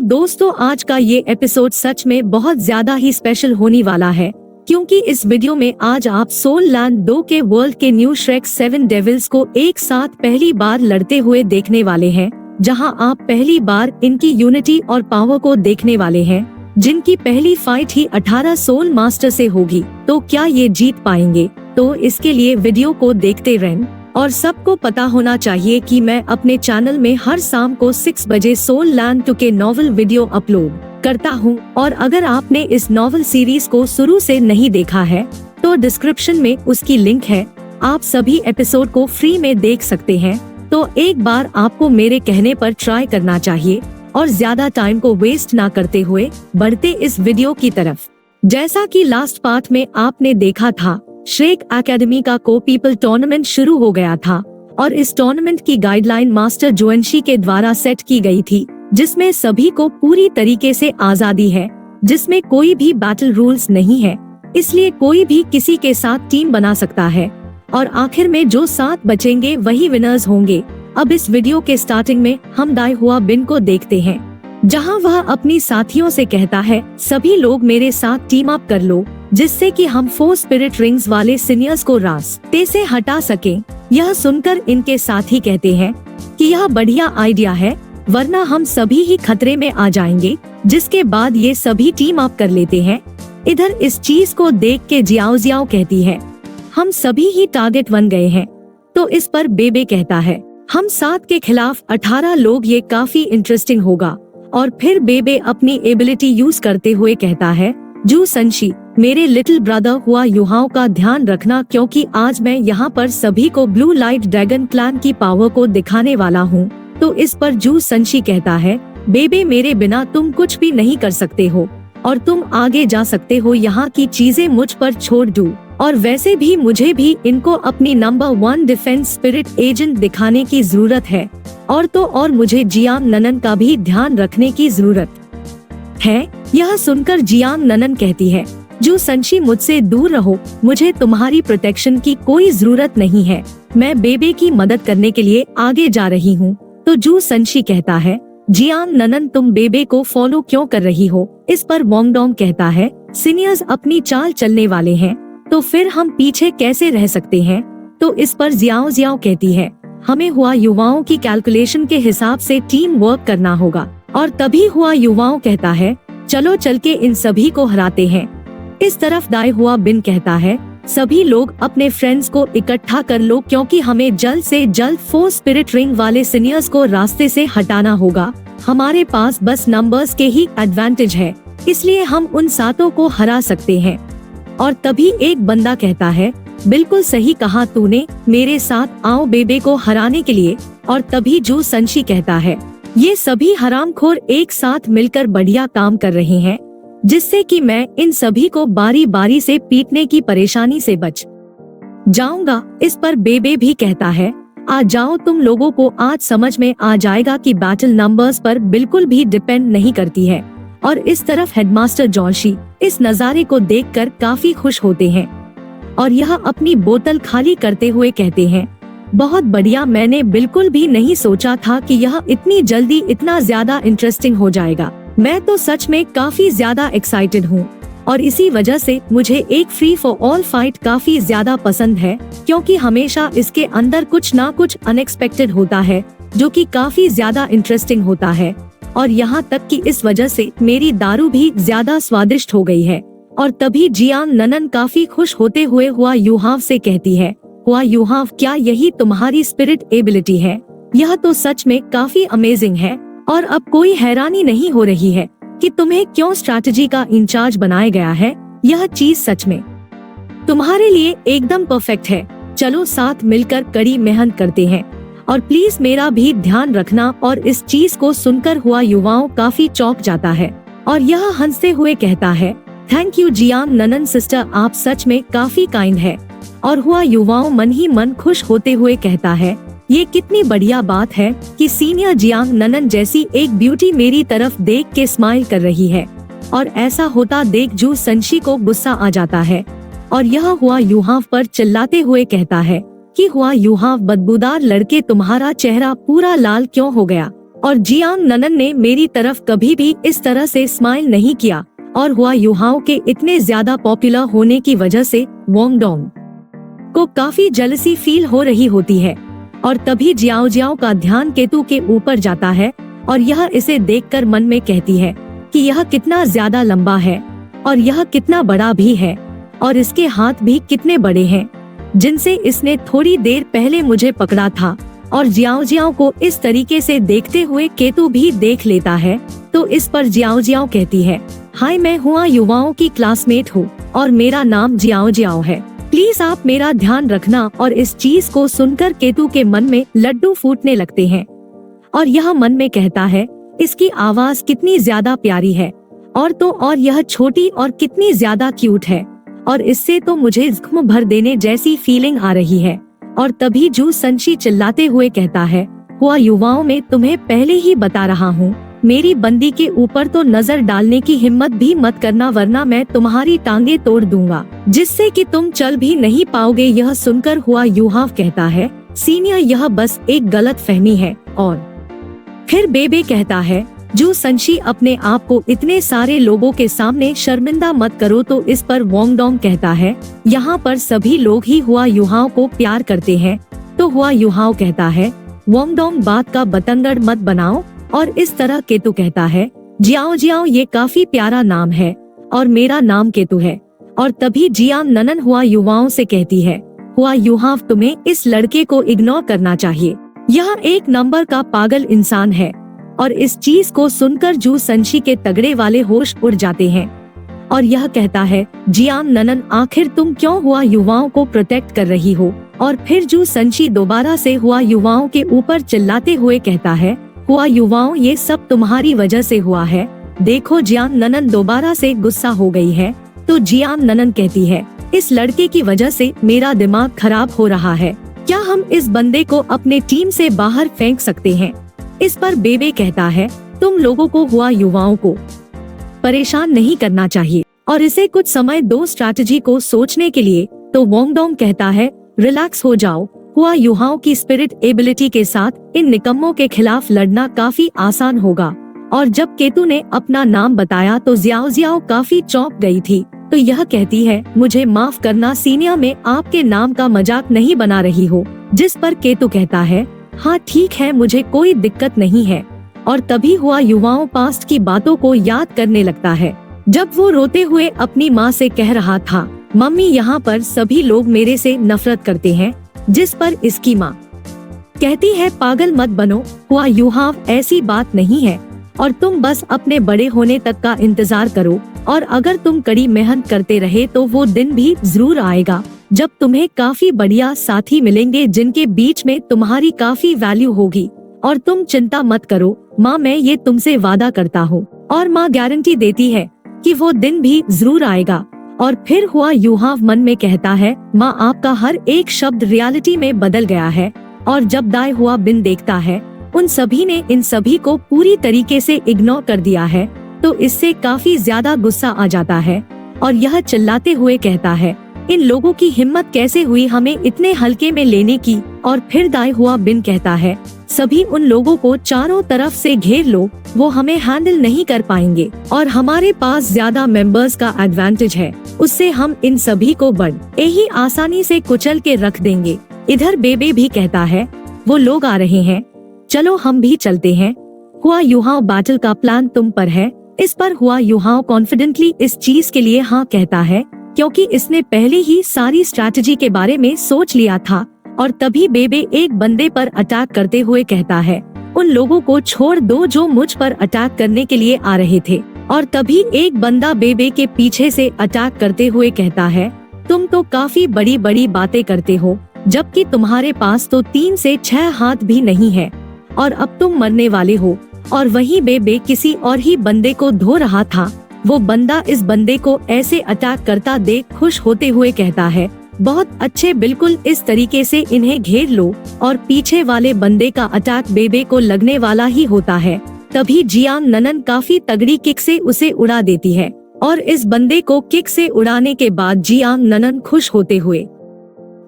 दोस्तों, आज का ये एपिसोड सच में बहुत ज्यादा ही स्पेशल होने वाला है, क्योंकि इस वीडियो में आज आप सोल लैंड 2 के वर्ल्ड के न्यू श्रेक 7 डेविल्स को एक साथ पहली बार लड़ते हुए देखने वाले हैं, जहां आप पहली बार इनकी यूनिटी और पावर को देखने वाले हैं, जिनकी पहली फाइट ही 18 सोल मास्टर से होगी। तो क्या ये जीत पाएंगे? तो इसके लिए वीडियो को देखते रहें। और सबको पता होना चाहिए कि मैं अपने चैनल में हर शाम को 6 बजे सोल लैंड 2 के नॉवल वीडियो अपलोड करता हूं, और अगर आपने इस नॉवल सीरीज को शुरू से नहीं देखा है तो डिस्क्रिप्शन में उसकी लिंक है। आप सभी एपिसोड को फ्री में देख सकते हैं। तो एक बार आपको मेरे कहने पर ट्राई करना चाहिए और ज्यादा टाइम को वेस्ट ना करते हुए बढ़ते इस वीडियो की तरफ। जैसा कि लास्ट पार्ट में आपने देखा था, श्रेक एकेडमी का को पीपल टूर्नामेंट शुरू हो गया था और इस टूर्नामेंट की गाइडलाइन मास्टर जोएनशी के द्वारा सेट की गई थी, जिसमें सभी को पूरी तरीके से आजादी है, जिसमें कोई भी बैटल रूल्स नहीं है, इसलिए कोई भी किसी के साथ टीम बना सकता है और आखिर में जो 7 बचेंगे वही विनर्स होंगे। अब इस वीडियो के स्टार्टिंग में हम दाई हुआ बिन को देखते हैं, जहां वह अपनी साथियों से कहता है, सभी लोग मेरे साथ टीम अप कर लो, जिससे कि हम 4 स्पिरिट रिंग्स वाले सीनियर्स को रास्ते से हटा सकें। यह सुनकर इनके साथी कहते हैं कि यह बढ़िया आइडिया है, वरना हम सभी ही खतरे में आ जाएंगे। जिसके बाद ये सभी टीम अप कर लेते हैं। इधर इस चीज को देख के जियाओ जियाओ कहती है, हम सभी ही टारगेट बन गए हैं। तो इस पर बेबे कहता है, हम 7 के खिलाफ 18 लोग, ये काफी इंटरेस्टिंग होगा। और फिर बेबे अपनी एबिलिटी यूज करते हुए कहता है, जू संशी, मेरे लिटिल ब्रदर हुआ युहाओं का ध्यान रखना, क्योंकि आज मैं यहाँ पर सभी को ब्लू लाइट ड्रैगन क्लैन की पावर को दिखाने वाला हूँ। तो इस पर जू संशी कहता है, बेबे मेरे बिना तुम कुछ भी नहीं कर सकते हो और तुम आगे जा सकते हो, यहाँ की चीजें मुझ पर छोड़ दो। और वैसे भी मुझे भी इनको अपनी नंबर 1 डिफेंस स्पिरिट एजेंट दिखाने की जरूरत है, और तो और मुझे जियांग ननन का भी ध्यान रखने की जरूरत है। यह सुनकर जियांग ननन कहती है, जू संशी मुझसे दूर रहो, मुझे तुम्हारी प्रोटेक्शन की कोई जरूरत नहीं है, मैं बेबे की मदद करने के लिए आगे जा रही हूँ। तो जू संशी कहता है, जियांग ननन तुम बेबे को फॉलो क्यों कर रही हो? इस पर वोंगडोंग कहता है, सीनियर्स अपनी चाल चलने वाले हैं, तो फिर हम पीछे कैसे रह सकते हैं? तो इस पर जियाओ जियाओ कहती है, हमें हुआ युवाओं की कैलकुलेशन के हिसाब से टीम वर्क करना होगा। और तभी हुआ युवाओं कहता है, चलो चल के इन सभी को हराते हैं। इस तरफ दाई हुआ बिन कहता है, सभी लोग अपने फ्रेंड्स को इकट्ठा कर लो, क्योंकि हमें जल्द से जल्द 4 स्पिरिट रिंग वाले सीनियर्स को रास्ते से हटाना होगा। हमारे पास बस नंबर्स के ही एडवांटेज है, इसलिए हम उन 7 को हरा सकते हैं। और तभी एक बंदा कहता है, बिल्कुल सही कहा तूने, मेरे साथ आओ बेबे को हराने के लिए। और तभी जू संशी कहता है, ये सभी हरामखोर एक साथ मिलकर बढ़िया काम कर रहे हैं, जिससे कि मैं इन सभी को बारी बारी से पीटने की परेशानी से बच जाऊंगा। इस पर बेबे भी कहता है, आ जाओ, तुम लोगों को आज समझ में आ जाएगा कि बैटल नंबर्स पर बिल्कुल भी डिपेंड नहीं करती है। और इस तरफ हेडमास्टर जोशी इस नज़ारे को देखकर काफी खुश होते हैं और यह अपनी बोतल खाली करते हुए कहते हैं, बहुत बढ़िया, मैंने बिल्कुल भी नहीं सोचा था कि यह इतनी जल्दी इतना ज्यादा इंटरेस्टिंग हो जाएगा। मैं तो सच में काफी ज्यादा एक्साइटेड हूँ और इसी वजह से मुझे एक फ्री फॉर ऑल फाइट काफी ज्यादा पसंद है, क्योंकि हमेशा इसके अंदर कुछ ना कुछ अनएक्सपेक्टेड होता है, जो कि काफी ज्यादा इंटरेस्टिंग होता है। और यहाँ तक कि इस वजह से मेरी दारू भी ज्यादा स्वादिष्ट हो गई है। और तभी जियांग ननन काफी खुश होते हुए हुआ युहाव से कहती है, हुआ युहाव, क्या यही तुम्हारी स्पिरिट एबिलिटी है? यह तो सच में काफी अमेजिंग है और अब कोई हैरानी नहीं हो रही है कि तुम्हें क्यों स्ट्रैटेजी का इंचार्ज बनाया गया है। यह चीज सच में तुम्हारे लिए एकदम परफेक्ट है। चलो साथ मिलकर कड़ी मेहनत करते हैं, और प्लीज मेरा भी ध्यान रखना। और इस चीज को सुनकर हुआ युवाओं काफी चौंक जाता है और यह हंसते हुए कहता है, थैंक यू जियांग ननन सिस्टर, आप सच में काफी काइंड है। और हुआ युवाओं मन ही मन खुश होते हुए कहता है, ये कितनी बढ़िया बात है कि सीनियर जियांग ननन जैसी एक ब्यूटी मेरी तरफ देख के स्माइल कर रही है। और ऐसा होता देख जू संशी को गुस्सा आ जाता है और यह हुआ युहाव पर चिल्लाते हुए कहता है कि हुआ युहाव, बदबूदार लड़के, तुम्हारा चेहरा पूरा लाल क्यों हो गया? और जियांग ननन ने मेरी तरफ कभी भी इस तरह से स्माइल नहीं किया और हुआ युहाओं के इतने ज्यादा पॉपुलर होने की वजह से वोंगडोंग को काफी जेलसी फील हो रही होती है। और तभी जियाओ जियाओ का ध्यान केतु के ऊपर जाता है और यह इसे देखकर मन में कहती है कि यह कितना ज्यादा लंबा है और यह कितना बड़ा भी है और इसके हाथ भी कितने बड़े हैं जिनसे इसने थोड़ी देर पहले मुझे पकड़ा था। और जियाओ जियाओ को इस तरीके से देखते हुए केतु भी देख लेता है तो इस पर जियाओ जियाओ कहती है, हाय मैं हुआ युवाओं की क्लासमेट हूँ और मेरा नाम जियाओ जियाओ है, प्लीज आप मेरा ध्यान रखना। और इस चीज को सुनकर केतु के मन में लड्डू फूटने लगते हैं और यह मन में कहता है इसकी आवाज कितनी ज्यादा प्यारी है और तो और यह छोटी और कितनी ज्यादा क्यूट है और इससे तो मुझे ज़ख्म भर देने जैसी फीलिंग आ रही है। और तभी जू संशी चिल्लाते हुए कहता है, हुआ युवाओं में तुम्हें पहले ही बता रहा हूँ, मेरी बंदी के ऊपर तो नजर डालने की हिम्मत भी मत करना वरना मैं तुम्हारी टांगे तोड़ दूंगा जिससे कि तुम चल भी नहीं पाओगे। यह सुनकर हुआ युहाव कहता है, सीनियर यह बस एक गलत फहमी है। और फिर बेबे कहता है, जू संशी अपने आप को इतने सारे लोगों के सामने शर्मिंदा मत करो। तो इस पर वोंगडोंग कहता है, यहाँ पर सभी लोग ही हुआ युहाव को प्यार करते हैं। तो हुआ युहाव कहता है, वोंगडोंग बात का बतंगड़ मत बनाओ। और इस तरह केतु कहता है, जियाओ जियाओ ये काफी प्यारा नाम है और मेरा नाम केतु है। और तभी जियांग ननन हुआ युवाओं से कहती है, हुआ युहाव तुम्हें इस लड़के को इग्नोर करना चाहिए, यह एक नंबर का पागल इंसान है। और इस चीज को सुनकर जू संशी के तगड़े वाले होश उड़ जाते हैं और यह कहता है, जियांग ननन आखिर तुम क्यों हुआ युवाओं को प्रोटेक्ट कर रही हो। और फिर जू संशी दोबारा से हुआ युवाओं के ऊपर चिल्लाते हुए कहता है, हुआ युवाओं ये सब तुम्हारी वजह से हुआ है। देखो जियांग ननन दोबारा से गुस्सा हो गई है। तो जियांग ननन कहती है, इस लड़के की वजह से मेरा दिमाग खराब हो रहा है, क्या हम इस बंदे को अपने टीम से बाहर फेंक सकते हैं। इस पर बेबे कहता है, तुम लोगों को हुआ युवाओं को परेशान नहीं करना चाहिए और इसे कुछ समय दो स्ट्रैटेजी को सोचने के लिए। तो वोंगडोंग कहता है, रिलैक्स हो जाओ, हुआ युवाओं की स्पिरिट एबिलिटी के साथ इन निकम्मों के खिलाफ लड़ना काफी आसान होगा। और जब केतु ने अपना नाम बताया तो जियाओ जियाओ काफी चौंक गई थी। तो यह कहती है, मुझे माफ करना सीनियर, में आपके नाम का मजाक नहीं बना रही हो। जिस पर केतु कहता है, हाँ ठीक है, मुझे कोई दिक्कत नहीं है। और तभी हुआ युवाओं पास्ट की बातों को याद करने लगता है जब वो रोते हुए अपनी माँ से कह रहा था, मम्मी यहाँ पर सभी लोग मेरे से नफरत करते हैं। जिस पर इसकी माँ कहती है, पागल मत बनो हुआ युहाव, ऐसी बात नहीं है और तुम बस अपने बड़े होने तक का इंतजार करो। और अगर तुम कड़ी मेहनत करते रहे तो वो दिन भी जरूर आएगा जब तुम्हें काफी बढ़िया साथी मिलेंगे जिनके बीच में तुम्हारी काफी वैल्यू होगी। और तुम चिंता मत करो माँ, मैं ये तुमसे वादा करता हूँ। और माँ गारंटी देती है कि वो दिन भी जरूर आएगा। और फिर हुआ युहाव मन में कहता है, माँ आपका हर एक शब्द रियलिटी में बदल गया है। और जब दाई हुआ बिन देखता है उन सभी ने इन सभी को पूरी तरीके से इग्नोर कर दिया है तो इससे काफी ज्यादा गुस्सा आ जाता है और यह चिल्लाते हुए कहता है, इन लोगों की हिम्मत कैसे हुई हमें इतने हल्के में लेने की। और फिर दाई हुआ बिन कहता है, सभी उन लोगों को चारों तरफ से घेर लो, वो हमें हैंडल नहीं कर पाएंगे और हमारे पास ज्यादा मेंबर्स का एडवांटेज है, उससे हम इन सभी को बड़े ही आसानी से कुचल के रख देंगे। इधर बेबे भी कहता है, वो लोग आ रहे हैं, चलो हम भी चलते हैं। हुआ युहाव, बैटल का प्लान तुम पर है। इस पर हुआ युहाव कॉन्फिडेंटली इस चीज के लिए हाँ कहता है क्योंकि इसने पहले ही सारी स्ट्रैटेजी के बारे में सोच लिया था। और तभी बेबे एक बंदे पर अटैक करते हुए कहता है, उन लोगों को छोड़ दो जो मुझ पर अटैक करने के लिए आ रहे थे। और तभी एक बंदा बेबे के पीछे से अटैक करते हुए कहता है, तुम तो काफी बड़ी बड़ी बातें करते हो जबकि तुम्हारे पास तो 3 से 6 हाथ भी नहीं है और अब तुम मरने वाले हो। और वहीं बेबे किसी और ही बंदे को धो रहा था। वो बंदा इस बंदे को ऐसे अटैक करता देख खुश होते हुए कहता है, बहुत अच्छे, बिल्कुल इस तरीके से इन्हें घेर लो। और पीछे वाले बंदे का अटैक बेबे को लगने वाला ही होता है। तभी जियांग ननन काफी तगड़ी किक से उसे उड़ा देती है और इस बंदे को किक से उड़ाने के बाद जियांग ननन खुश होते हुए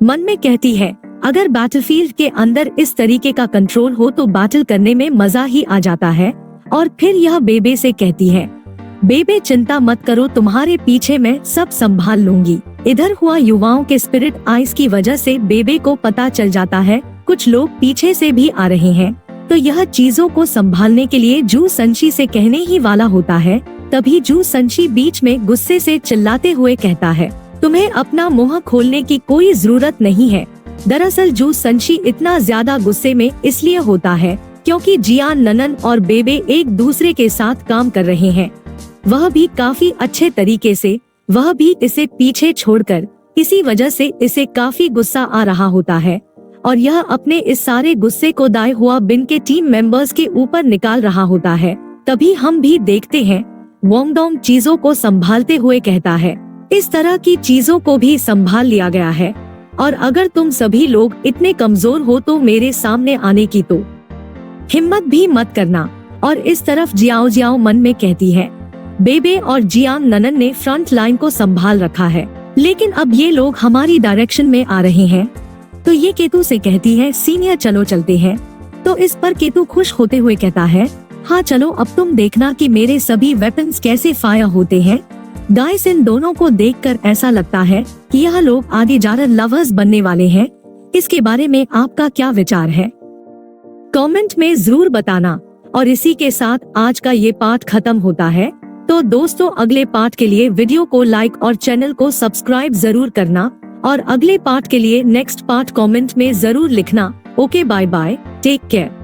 मन में कहती है, अगर बैटलफील्ड के अंदर इस तरीके का कंट्रोल हो तो बैटल करने में मजा ही आ जाता है। और फिर यह बेबे से कहती है, बेबे चिंता मत करो, तुम्हारे पीछे मैं सब संभाल लूंगी। इधर हुआ युवाओं के स्पिरिट आइस की वजह से बेबे को पता चल जाता है कुछ लोग पीछे से भी आ रहे हैं, तो यह चीजों को संभालने के लिए जू संशी से कहने ही वाला होता है। तभी जू संशी बीच में गुस्से से चिल्लाते हुए कहता है, तुम्हें अपना मुंह खोलने की कोई जरूरत नहीं है। दरअसल जू संशी इतना ज्यादा गुस्से में इसलिए होता है क्योंकि जियान ननन और बेबे एक दूसरे के साथ काम कर रहे हैं, वह भी काफी अच्छे तरीके से, वह भी इसे पीछे छोड़कर। इसी वजह से इसे काफी गुस्सा आ रहा होता है और यह अपने इस सारे गुस्से को दाए हुआ बिन के टीम मेंबर्स के ऊपर निकाल रहा होता है। तभी हम भी देखते हैं वोंगडोंग चीजों को संभालते हुए कहता है, इस तरह की चीजों को भी संभाल लिया गया है और अगर तुम सभी लोग इतने कमजोर हो तो मेरे सामने आने की तो हिम्मत भी मत करना। और इस तरफ जियाओ जियाओ मन में कहती है, बेबे और जियांग ननन ने फ्रंट लाइन को संभाल रखा है, लेकिन अब ये लोग हमारी डायरेक्शन में आ रहे हैं। तो ये केतु से कहती है, सीनियर चलो चलते हैं। तो इस पर केतु खुश होते हुए कहता है, हाँ चलो, अब तुम देखना कि मेरे सभी वेपन्स कैसे फायर होते हैं। गाइस, इन दोनों को देखकर ऐसा लगता है कि यह लोग आगे जाकर लवर्स बनने वाले हैं। इसके बारे में आपका क्या विचार है, कमेंट में जरूर बताना। और इसी के साथ आज का ये पार्ट खत्म होता है। तो दोस्तों, अगले पार्ट के लिए वीडियो को लाइक और चैनल को सब्सक्राइब जरूर करना और अगले पार्ट के लिए नेक्स्ट पार्ट कमेंट में जरूर लिखना। Okay, bye bye, take care.